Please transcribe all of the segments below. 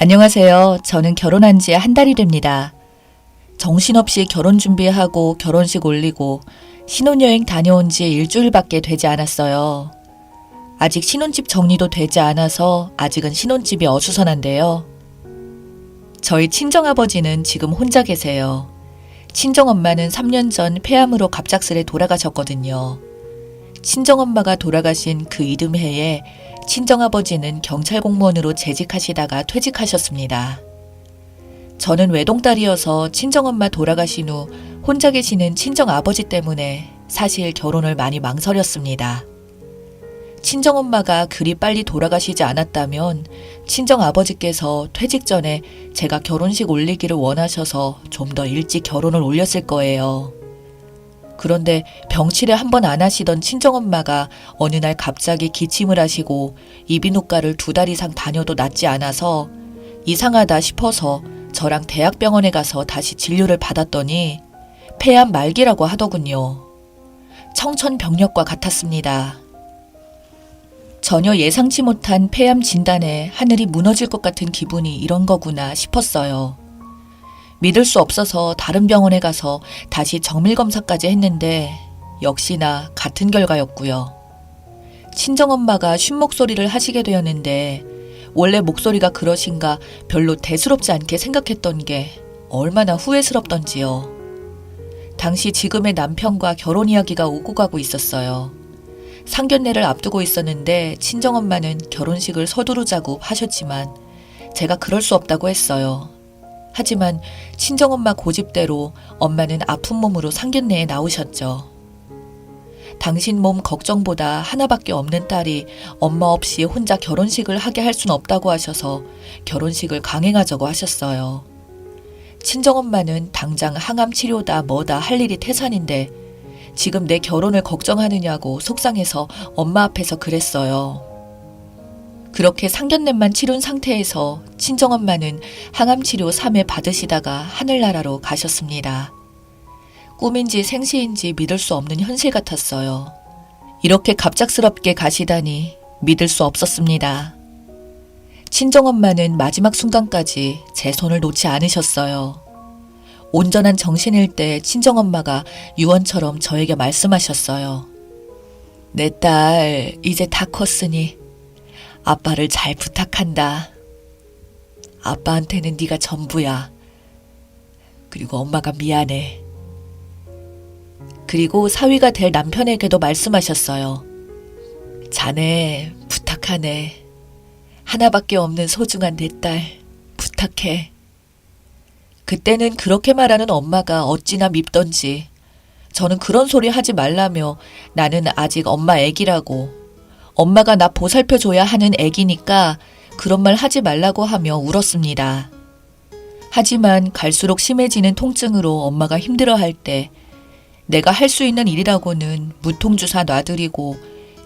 안녕하세요. 저는 결혼한 지 한 달이 됩니다. 정신없이 결혼 준비하고 결혼식 올리고 신혼여행 다녀온 지 일주일밖에 되지 않았어요. 아직 신혼집 정리도 되지 않아서 아직은 신혼집이 어수선한데요. 저희 친정아버지는 지금 혼자 계세요. 친정엄마는 3년 전 폐암으로 갑작스레 돌아가셨거든요. 친정엄마가 돌아가신 그 이듬해에 친정아버지는 경찰 공무원으로 재직하시다가 퇴직하셨습니다. 저는 외동딸이어서 친정엄마 돌아가신 후 혼자 계시는 친정아버지 때문에 사실 결혼을 많이 망설였습니다. 친정엄마가 그리 빨리 돌아가시지 않았다면 친정아버지께서 퇴직 전에 제가 결혼식 올리기를 원하셔서 좀 더 일찍 결혼을 올렸을 거예요. 그런데 병치레 한 번 안 하시던 친정엄마가 어느 날 갑자기 기침을 하시고 이비인후과를 2달 이상 다녀도 낫지 않아서 이상하다 싶어서 저랑 대학병원에 가서 다시 진료를 받았더니 폐암 말기라고 하더군요. 청천벽력과 같았습니다. 전혀 예상치 못한 폐암 진단에 하늘이 무너질 것 같은 기분이 이런 거구나 싶었어요. 믿을 수 없어서 다른 병원에 가서 다시 정밀검사까지 했는데 역시나 같은 결과였고요. 친정엄마가 쉰 목소리를 하시게 되었는데 원래 목소리가 그러신가 별로 대수롭지 않게 생각했던 게 얼마나 후회스럽던지요. 당시 지금의 남편과 결혼 이야기가 오고 가고 있었어요. 상견례를 앞두고 있었는데 친정엄마는 결혼식을 서두르자고 하셨지만 제가 그럴 수 없다고 했어요. 하지만 친정엄마 고집대로 엄마는 아픈 몸으로 상견례에 나오셨죠. 당신 몸 걱정보다 하나밖에 없는 딸이 엄마 없이 혼자 결혼식을 하게 할 순 없다고 하셔서 결혼식을 강행하자고 하셨어요. 친정엄마는 당장 항암 치료다 뭐다 할 일이 태산인데 지금 내 결혼을 걱정하느냐고 속상해서 엄마 앞에서 그랬어요. 그렇게 상견례만 치룬 상태에서 친정엄마는 항암치료 3회 받으시다가 하늘나라로 가셨습니다. 꿈인지 생시인지 믿을 수 없는 현실 같았어요. 이렇게 갑작스럽게 가시다니 믿을 수 없었습니다. 친정엄마는 마지막 순간까지 제 손을 놓지 않으셨어요. 온전한 정신일 때 친정엄마가 유언처럼 저에게 말씀하셨어요. 내 딸 이제 다 컸으니 아빠를 잘 부탁한다. 아빠한테는 네가 전부야. 그리고 엄마가 미안해. 그리고 사위가 될 남편에게도 말씀하셨어요. 자네 부탁하네. 하나밖에 없는 소중한 내 딸 부탁해. 그때는 그렇게 말하는 엄마가 어찌나 밉던지 저는 그런 소리 하지 말라며 나는 아직 엄마 애기라고 엄마가 나 보살펴줘야 하는 애기니까 그런 말 하지 말라고 하며 울었습니다. 하지만 갈수록 심해지는 통증으로 엄마가 힘들어할 때 내가 할 수 있는 일이라고는 무통주사 놔드리고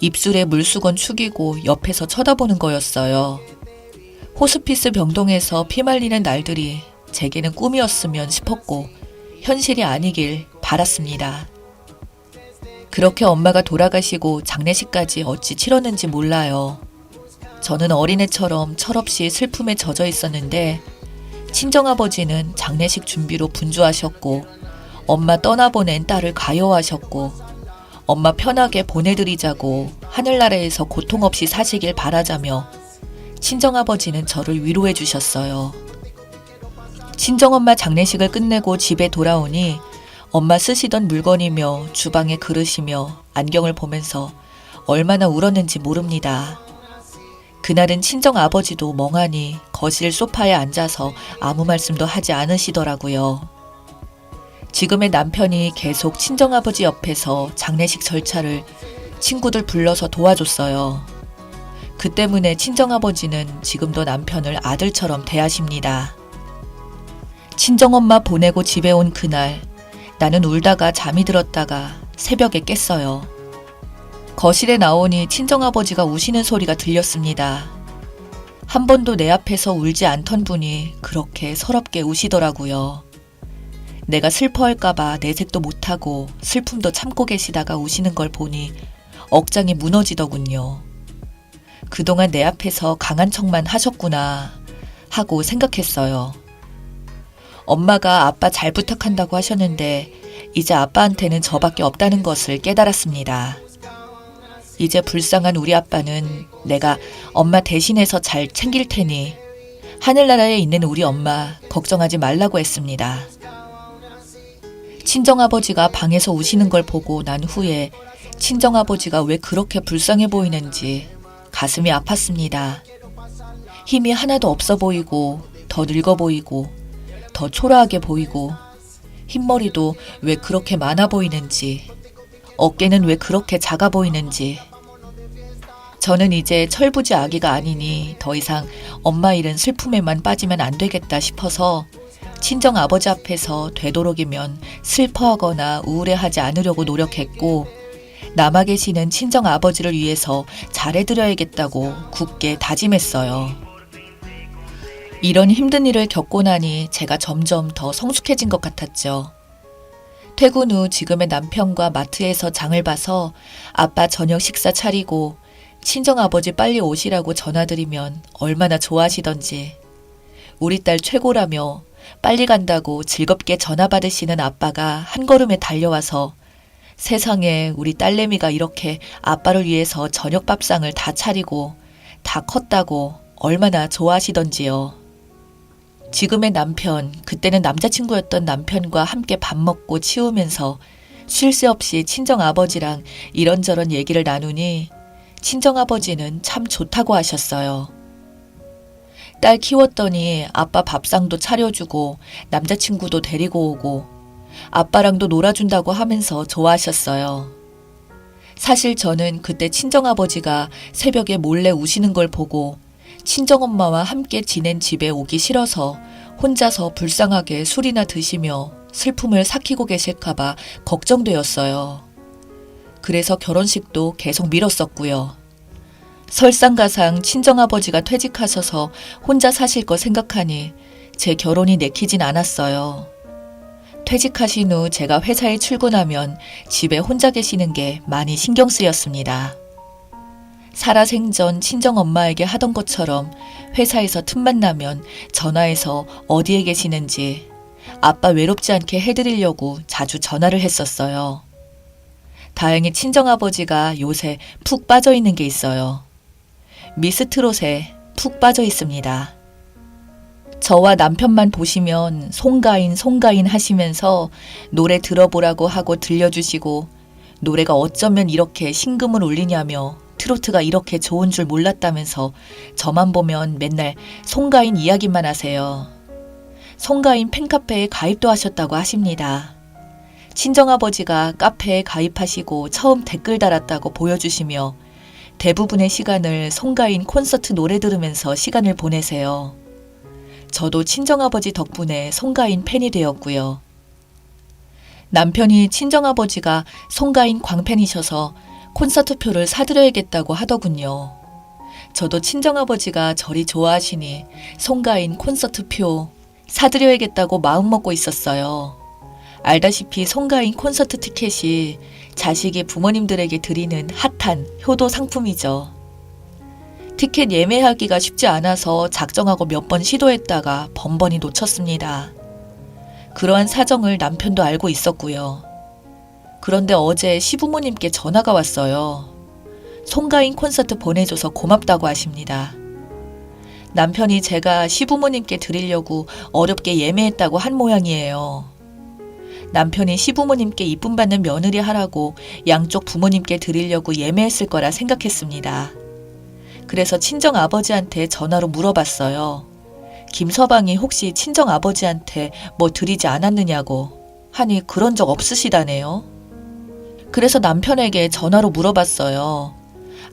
입술에 물수건 축이고 옆에서 쳐다보는 거였어요. 호스피스 병동에서 피 말리는 날들이 제게는 꿈이었으면 싶었고 현실이 아니길 바랐습니다. 그렇게 엄마가 돌아가시고 장례식까지 어찌 치렀는지 몰라요. 저는 어린애처럼 철없이 슬픔에 젖어 있었는데 친정아버지는 장례식 준비로 분주하셨고 엄마 떠나보낸 딸을 가여워하셨고 엄마 편하게 보내드리자고 하늘나라에서 고통 없이 사시길 바라자며 친정아버지는 저를 위로해 주셨어요. 친정엄마 장례식을 끝내고 집에 돌아오니 엄마 쓰시던 물건이며 주방의 그릇이며 안경을 보면서 얼마나 울었는지 모릅니다. 그날은 친정아버지도 멍하니 거실 소파에 앉아서 아무 말씀도 하지 않으시더라고요. 지금의 남편이 계속 친정아버지 옆에서 장례식 절차를 친구들 불러서 도와줬어요. 그 때문에 친정아버지는 지금도 남편을 아들처럼 대하십니다. 친정엄마 보내고 집에 온 그날 나는 울다가 잠이 들었다가 새벽에 깼어요. 거실에 나오니 친정아버지가 우시는 소리가 들렸습니다. 한 번도 내 앞에서 울지 않던 분이 그렇게 서럽게 우시더라고요. 내가 슬퍼할까봐 내색도 못하고 슬픔도 참고 계시다가 우시는 걸 보니 억장이 무너지더군요. 그동안 내 앞에서 강한 척만 하셨구나. 하고 생각했어요. 엄마가 아빠 잘 부탁한다고 하셨는데 이제 아빠한테는 저밖에 없다는 것을 깨달았습니다. 이제 불쌍한 우리 아빠는 내가 엄마 대신해서 잘 챙길 테니 하늘나라에 있는 우리 엄마 걱정하지 말라고 했습니다. 친정아버지가 방에서 우시는 걸 보고 난 후에 친정아버지가 왜 그렇게 불쌍해 보이는지 가슴이 아팠습니다. 힘이 하나도 없어 보이고 더 늙어 보이고 더 초라하게 보이고 흰머리도 왜 그렇게 많아 보이는지 어깨는 왜 그렇게 작아 보이는지 저는 이제 철부지 아기가 아니니 더 이상 엄마 잃은 슬픔에만 빠지면 안 되겠다 싶어서 친정 아버지 앞에서 되도록이면 슬퍼하거나 우울해하지 않으려고 노력했고 남아 계시는 친정 아버지를 위해서 잘해드려야겠다고 굳게 다짐했어요. 이런 힘든 일을 겪고 나니 제가 점점 더 성숙해진 것 같았죠. 퇴근 후 지금의 남편과 마트에서 장을 봐서 아빠 저녁 식사 차리고 친정아버지 빨리 오시라고 전화드리면 얼마나 좋아하시던지 우리 딸 최고라며 빨리 간다고 즐겁게 전화 받으시는 아빠가 한 걸음에 달려와서 세상에 우리 딸내미가 이렇게 아빠를 위해서 저녁 밥상을 다 차리고 다 컸다고 얼마나 좋아하시던지요. 지금의 남편, 그때는 남자친구였던 남편과 함께 밥 먹고 치우면서 쉴 새 없이 친정아버지랑 이런저런 얘기를 나누니 친정아버지는 참 좋다고 하셨어요. 딸 키웠더니 아빠 밥상도 차려주고 남자친구도 데리고 오고 아빠랑도 놀아준다고 하면서 좋아하셨어요. 사실 저는 그때 친정아버지가 새벽에 몰래 우시는 걸 보고 친정엄마와 함께 지낸 집에 오기 싫어서 혼자서 불쌍하게 술이나 드시며 슬픔을 삭히고 계실까봐 걱정되었어요. 그래서 결혼식도 계속 미뤘었고요. 설상가상 친정아버지가 퇴직하셔서 혼자 사실 거 생각하니 제 결혼이 내키진 않았어요. 퇴직하신 후 제가 회사에 출근하면 집에 혼자 계시는 게 많이 신경 쓰였습니다. 살아생전 친정엄마에게 하던 것처럼 회사에서 틈만 나면 전화해서 어디에 계시는지 아빠 외롭지 않게 해드리려고 자주 전화를 했었어요. 다행히 친정아버지가 요새 푹 빠져 있는 게 있어요. 미스트롯에 푹 빠져 있습니다. 저와 남편만 보시면 송가인 송가인 하시면서 노래 들어보라고 하고 들려주시고 노래가 어쩌면 이렇게 심금을 울리냐며 트로트가 이렇게 좋은 줄 몰랐다면서 저만 보면 맨날 송가인 이야기만 하세요. 송가인 팬카페에 가입도 하셨다고 하십니다. 친정아버지가 카페에 가입하시고 처음 댓글 달았다고 보여주시며 대부분의 시간을 송가인 콘서트 노래 들으면서 시간을 보내세요. 저도 친정아버지 덕분에 송가인 팬이 되었고요. 남편이 친정아버지가 송가인 광팬이셔서 콘서트 표를 사드려야겠다고 하더군요. 저도 친정아버지가 저리 좋아하시니 송가인 콘서트 표 사드려야겠다고 마음먹고 있었어요. 알다시피 송가인 콘서트 티켓이 자식이 부모님들에게 드리는 핫한 효도 상품이죠. 티켓 예매하기가 쉽지 않아서 작정하고 몇 번 시도했다가 번번이 놓쳤습니다. 그러한 사정을 남편도 알고 있었고요. 그런데 어제 시부모님께 전화가 왔어요. 송가인 콘서트 보내줘서 고맙다고 하십니다. 남편이 제가 시부모님께 드리려고 어렵게 예매했다고 한 모양이에요. 남편이 시부모님께 이쁨 받는 며느리 하라고 양쪽 부모님께 드리려고 예매했을 거라 생각했습니다. 그래서 친정아버지한테 전화로 물어봤어요. 김서방이 혹시 친정아버지한테 뭐 드리지 않았느냐고 하니 그런 적 없으시다네요. 그래서 남편에게 전화로 물어봤어요.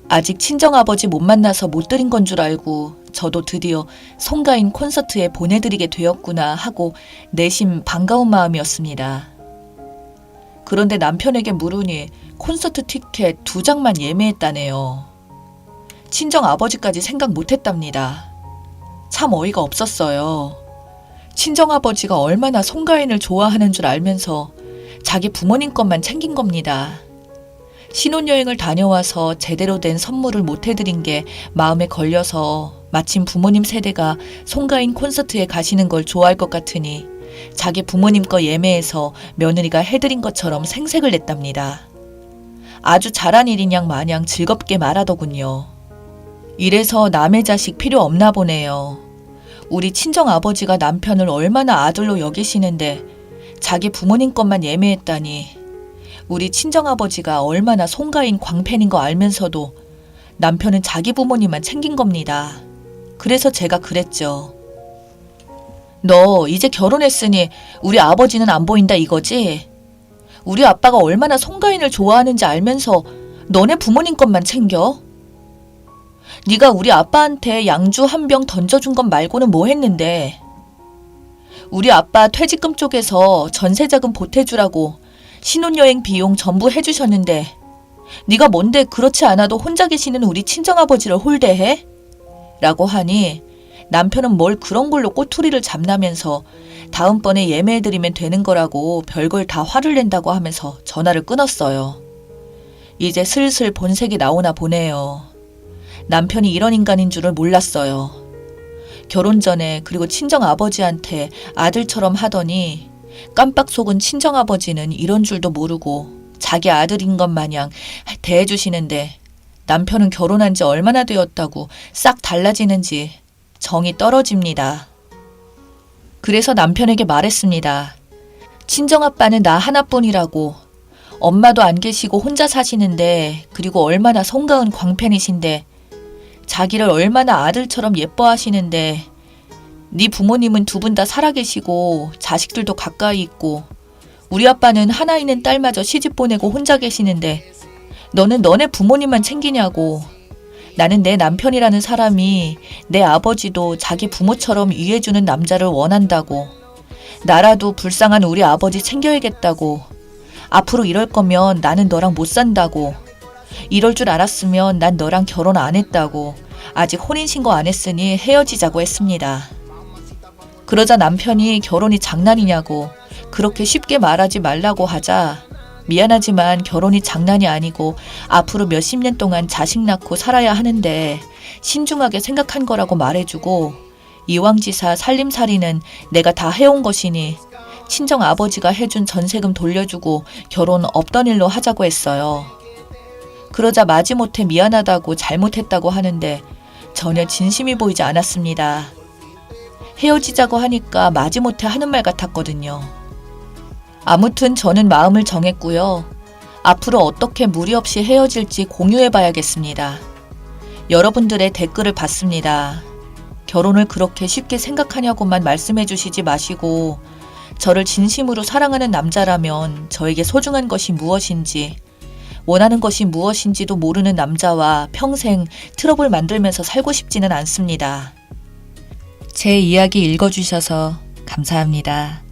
아직 친정아버지 못 만나서 못 드린 건 줄 알고 저도 드디어 송가인 콘서트에 보내드리게 되었구나 하고 내심 반가운 마음이었습니다. 그런데 남편에게 물으니 콘서트 티켓 2장만 예매했다네요. 친정아버지까지 생각 못했답니다. 참 어이가 없었어요. 친정아버지가 얼마나 송가인을 좋아하는 줄 알면서 자기 부모님 것만 챙긴 겁니다. 신혼여행을 다녀와서 제대로 된 선물을 못 해드린 게 마음에 걸려서 마침 부모님 세대가 송가인 콘서트에 가시는 걸 좋아할 것 같으니 자기 부모님 거 예매해서 며느리가 해드린 것처럼 생색을 냈답니다. 아주 잘한 일인 양 마냥 즐겁게 말하더군요. 이래서 남의 자식 필요 없나 보네요. 우리 친정아버지가 남편을 얼마나 아들로 여기시는데 자기 부모님 것만 예매했다니. 우리 친정아버지가 얼마나 송가인 광팬인 거 알면서도 남편은 자기 부모님만 챙긴 겁니다. 그래서 제가 그랬죠. 너 이제 결혼했으니 우리 아버지는 안 보인다 이거지? 우리 아빠가 얼마나 송가인을 좋아하는지 알면서 너네 부모님 것만 챙겨? 네가 우리 아빠한테 양주 한 병 던져준 것 말고는 뭐 했는데? 우리 아빠 퇴직금 쪽에서 전세자금 보태주라고 신혼여행 비용 전부 해주셨는데 네가 뭔데 그렇지 않아도 혼자 계시는 우리 친정아버지를 홀대해? 라고 하니 남편은 뭘 그런 걸로 꼬투리를 잡나면서 다음번에 예매해드리면 되는 거라고 별걸 다 화를 낸다고 하면서 전화를 끊었어요. 이제 슬슬 본색이 나오나 보네요. 남편이 이런 인간인 줄을 몰랐어요. 결혼 전에 그리고 친정아버지한테 아들처럼 하더니 깜빡 속은 친정아버지는 이런 줄도 모르고 자기 아들인 것 마냥 대해주시는데 남편은 결혼한 지 얼마나 되었다고 싹 달라지는지 정이 떨어집니다. 그래서 남편에게 말했습니다. 친정아빠는 나 하나뿐이라고. 엄마도 안 계시고 혼자 사시는데 그리고 얼마나 송가은 광팬이신데 자기를 얼마나 아들처럼 예뻐하시는데 네 부모님은 두 분 다 살아계시고 자식들도 가까이 있고 우리 아빠는 하나 있는 딸마저 시집 보내고 혼자 계시는데 너는 너네 부모님만 챙기냐고. 나는 내 남편이라는 사람이 내 아버지도 자기 부모처럼 위해주는 남자를 원한다고. 나라도 불쌍한 우리 아버지 챙겨야겠다고. 앞으로 이럴 거면 나는 너랑 못 산다고. 이럴 줄 알았으면 난 너랑 결혼 안 했다고. 아직 혼인신고 안 했으니 헤어지자고 했습니다. 그러자 남편이 결혼이 장난이냐고 그렇게 쉽게 말하지 말라고 하자 미안하지만 결혼이 장난이 아니고 앞으로 몇십 년 동안 자식 낳고 살아야 하는데 신중하게 생각한 거라고 말해주고 이왕지사 살림살이는 내가 다 해온 것이니 친정 아버지가 해준 전세금 돌려주고 결혼 없던 일로 하자고 했어요. 그러자 마지못해 미안하다고 잘못했다고 하는데 전혀 진심이 보이지 않았습니다. 헤어지자고 하니까 마지못해 하는 말 같았거든요. 아무튼 저는 마음을 정했고요. 앞으로 어떻게 무리 없이 헤어질지 공유해봐야겠습니다. 여러분들의 댓글을 봤습니다. 결혼을 그렇게 쉽게 생각하냐고만 말씀해주시지 마시고 저를 진심으로 사랑하는 남자라면 저에게 소중한 것이 무엇인지 원하는 것이 무엇인지도 모르는 남자와 평생 트러블 만들면서 살고 싶지는 않습니다. 제 이야기 읽어주셔서 감사합니다.